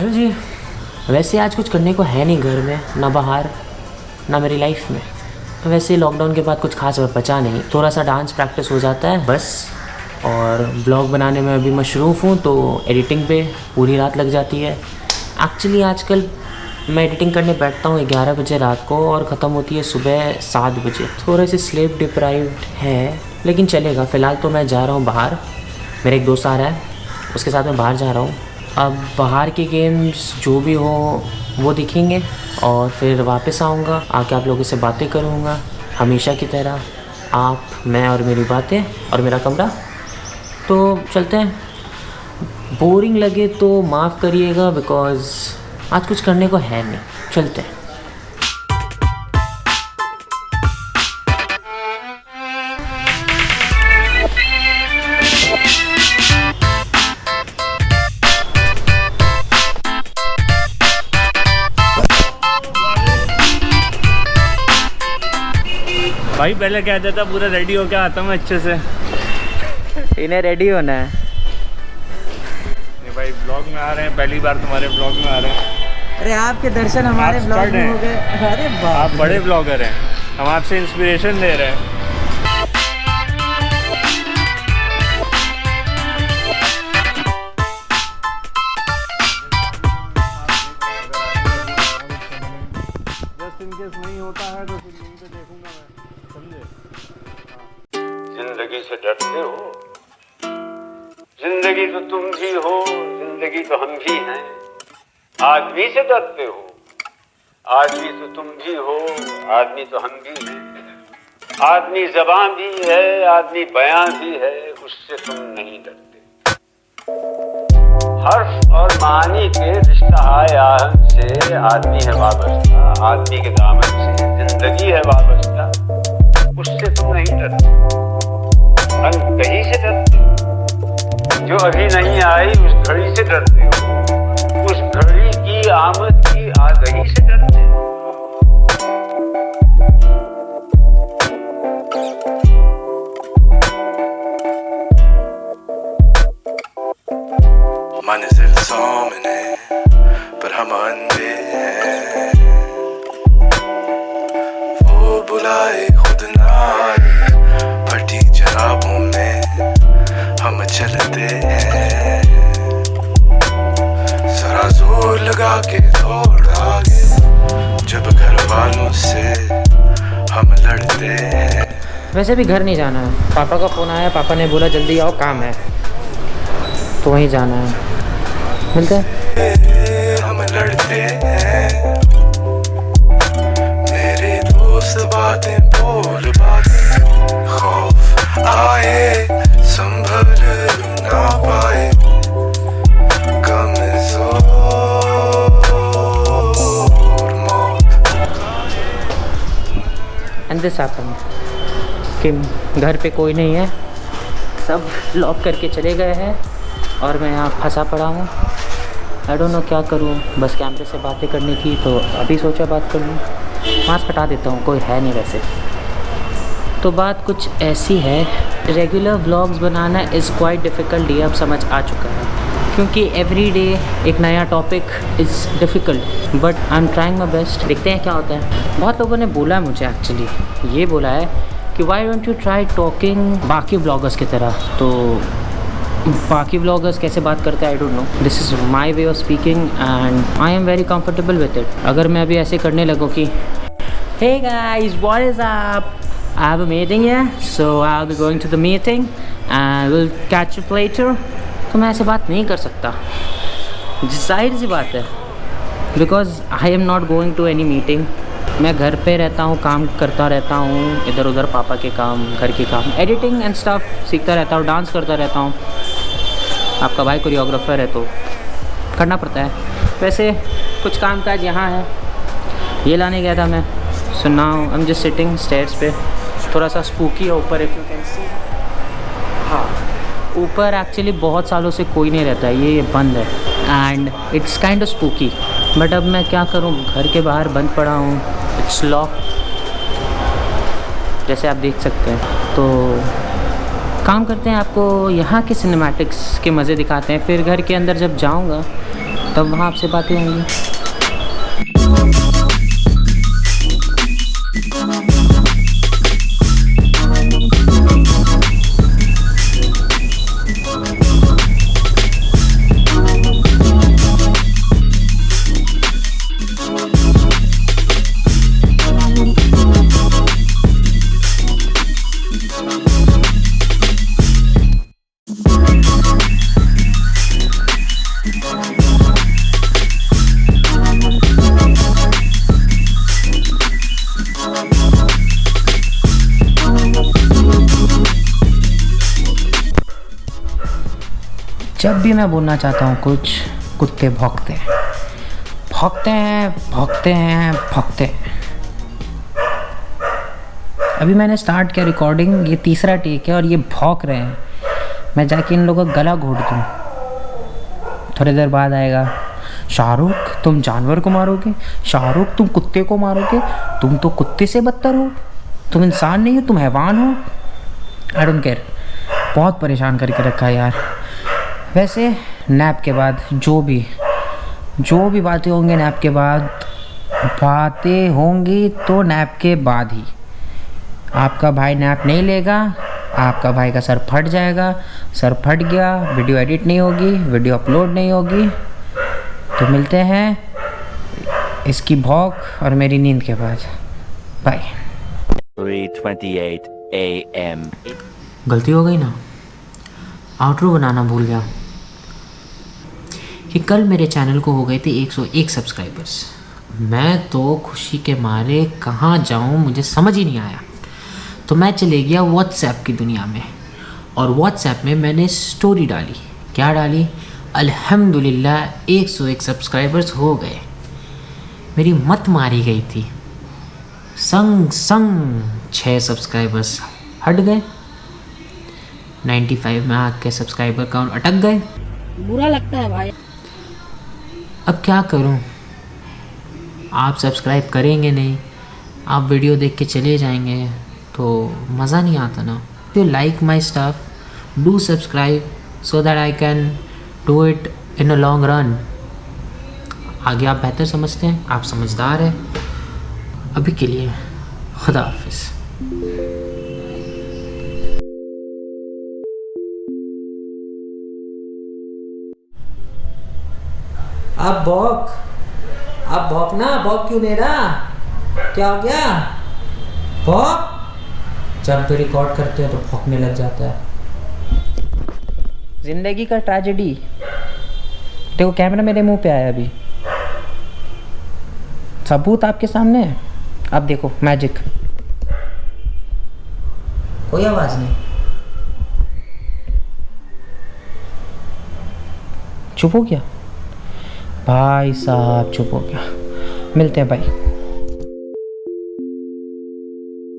Hello जी। वैसे आज कुछ करने को है नहीं घर में, ना बाहर, ना मेरी लाइफ में। वैसे लॉकडाउन के बाद कुछ खास बचा नहीं, थोड़ा सा डांस प्रैक्टिस हो जाता है बस। और ब्लॉग बनाने में अभी मशरूफ़ हूँ तो एडिटिंग पे पूरी रात लग जाती है। एक्चुअली आजकल मैं एडिटिंग करने बैठता हूँ 11 बजे रात को और ख़त्म होती है सुबह 7 बजे। थोड़े से स्लीप डिप्राइव्ड है लेकिन चलेगा। फ़िलहाल तो मैं जा रहा हूँ बाहर, मेरा एक दोस्त आ रहा है, उसके साथ मैं बाहर जा रहा हूँ। अब बाहर के गेम्स जो भी हो वो दिखेंगे और फिर वापस आऊँगा, आके आप लोगों से बातें करूँगा हमेशा की तरह। आप, मैं और मेरी बातें और मेरा कमरा। तो चलते हैं। बोरिंग लगे तो माफ़ करिएगा बिकॉज़ आज कुछ करने को है नहीं। चलते हैं। भाई पहले कहता था पूरा रेडी होके आता हूँ अच्छे से। इन्हें रेडी होना है। नहीं भाई, ब्लॉग में आ रहे हैं, पहली बार तुम्हारे ब्लॉग में आ रहे हैं। अरे आपके दर्शन हमारे ब्लॉग में हो गए। अरे बाप, आप बड़े ब्लॉगर हैं, हम आपसे इंस्पिरेशन ले रहे हैं। जस्ट इन केस नहीं होता है तो फिर यहीं पे देखूंगा मैं, समझे? जिंदगी से डरते हो? जिंदगी तो तुम भी हो, जिंदगी तो हम भी हैं। आदमी से डरते हो? आदमी तो तुम भी हो, आदमी तो हम भी हैं। आदमी ज़बान भी है, आदमी बयां भी है, उससे तुम नहीं डरते। हर्फ और मानी के रिश्ता आहन से आदमी है वाबस्ता, आदमी के दामन से जिंदगी है वाबस्ता, उससे तुम नहीं डरते। कहीं से डरते हो? जो अभी नहीं आई उस घड़ी से डरते हो, उस घड़ी की आमद की आगही से डरते हो। मंजिल सामने पर हम अंधे हैं, वो बुलाए खुद ना आए, फटी जराबों में हम चलते हैं। जरा जोर लगा के दौड़ आगे, जब घर वालों से हम लड़ते हैं। वैसे भी घर नहीं जाना है। पापा का फ़ोन आया, पापा ने बोला जल्दी आओ काम है, तो वहीं जाना है। मिलते हैं। हम लड़ते हैं, मेरे दोस्त बातें बोल बातें, खौफ आए संभल ना पाए, कमजोर मौत। एंड दिस हैपेंड कि घर पे कोई नहीं है, सब लॉक करके चले गए हैं और मैं यहाँ फंसा पड़ा हूँ। आई डोंट नो क्या करूँ, बस कैमरे से बातें करनी थी तो अभी सोचा बात कर लूँ। मास्क हटा देता हूँ, कोई है नहीं वैसे। तो बात कुछ ऐसी है, regular vlogs banana is quite difficult, ये अब समझ आ चुका है क्योंकि एवरी डे एक नया topic is difficult, but I am trying my best. देखते हैं क्या होता है। बहुत लोगों ने बोला मुझे, एक्चुअली ये बोला है कि why don't you try talking बाकी व्लॉगर्स की तरह। तो बाकी व्लॉगर्स कैसे बात करते हैं I don't know, this is my way of speaking and I am very comfortable with it. अगर मैं अभी ऐसे करने लगूँ कि hey guys what is up, I have a meeting here so I will be going to the meeting and will catch up later, तो मैं ऐसे बात नहीं कर सकता। जाहिर सी बात है, because I am not going to any meeting. मैं घर पे रहता हूँ, काम करता रहता हूँ, इधर उधर पापा के काम, घर के काम, एडिटिंग एंड स्टफ सीखता रहता हूँ, डांस करता रहता हूँ। आपका भाई कोरियोग्राफर है तो करना पड़ता है। वैसे कुछ काम काज यहाँ है, ये लाने गया था मैं। So now I am just sitting stairs पे। थोड़ा सा स्पूकी है ऊपर, इफ यू कैन सी। हाँ, ऊपर एक्चुअली बहुत सालों से कोई नहीं रहता है, ये बंद है and it's kind of spooky. But अब मैं क्या करूँ, घर के बाहर बंद पड़ा हूँ, इट्स लॉक, जैसे आप देख सकते हैं। तो काम करते हैं, आपको यहाँ के सिनेमैटिक्स के मज़े दिखाते हैं। फिर घर के अंदर जब जाऊँगा तब वहाँ आपसे बातें होंगी। जब भी मैं बोलना चाहता हूँ कुछ, कुत्ते भौंकते हैं, भौंकते हैं, भौंकते हैं, भौंकते हैं। अभी मैंने स्टार्ट किया रिकॉर्डिंग, ये तीसरा टेक है और ये भौंक रहे हैं। मैं जाके इन लोगों का गला घोट दूँ। थोड़ी देर बाद आएगा, शाहरुख तुम जानवर को मारोगे, शाहरुख तुम कुत्ते को मारोगे, तुम तो कुत्ते से बदतर हो, तुम इंसान नहीं हो, तुम हैवान हो। आई डोंट केयर, बहुत परेशान करके रखा है यार। वैसे नैप के बाद जो भी बातें होंगी नैप के बाद, बातें होंगी तो नैप के बाद ही। आपका भाई नैप नहीं लेगा, आपका भाई का सर फट जाएगा, सर फट गया, वीडियो एडिट नहीं होगी, वीडियो अपलोड नहीं होगी। तो मिलते हैं इसकी भौंक और मेरी नींद के बाद। बाय। 3:28 AM। गलती हो गई ना, आउटरो बनाना भूल गया कि कल मेरे चैनल को हो गए थे 101 सब्सक्राइबर्स। मैं तो खुशी के मारे कहाँ जाऊँ मुझे समझ ही नहीं आया। तो मैं चले गया व्हाट्सएप की दुनिया में, और व्हाट्सएप में मैंने स्टोरी डाली। क्या डाली? अल्हम्दुलिल्लाह 101 सब्सक्राइबर्स हो गए। मेरी मत मारी गई थी। संग 6 सब्सक्राइबर्स हट गए, 95 में आके सब्सक्राइबर काउंट अटक गए। बुरा लगता है भाई। अब क्या करूं? आप सब्सक्राइब करेंगे नहीं, आप वीडियो देख के चले जाएंगे तो मज़ा नहीं आता ना। You like my stuff, do subscribe so that I can do it in a long run. आगे आप बेहतर समझते हैं, आप समझदार हैं। अभी के लिए खुदा हाफिज़। अब भौंकना, भौंक क्यों नहीं रहा? क्या हो गया? भौंक। जब भी रिकॉर्ड करते हो तो भौंकने लग जाता है। जिंदगी का ट्रेजेडी। देखो कैमरा मेरे मुंह पे आया अभी, सबूत आपके सामने है। अब देखो मैजिक, कोई आवाज नहीं, चुप हो गया भाई साहब, चुप हो गया। मिलते हैं भाई।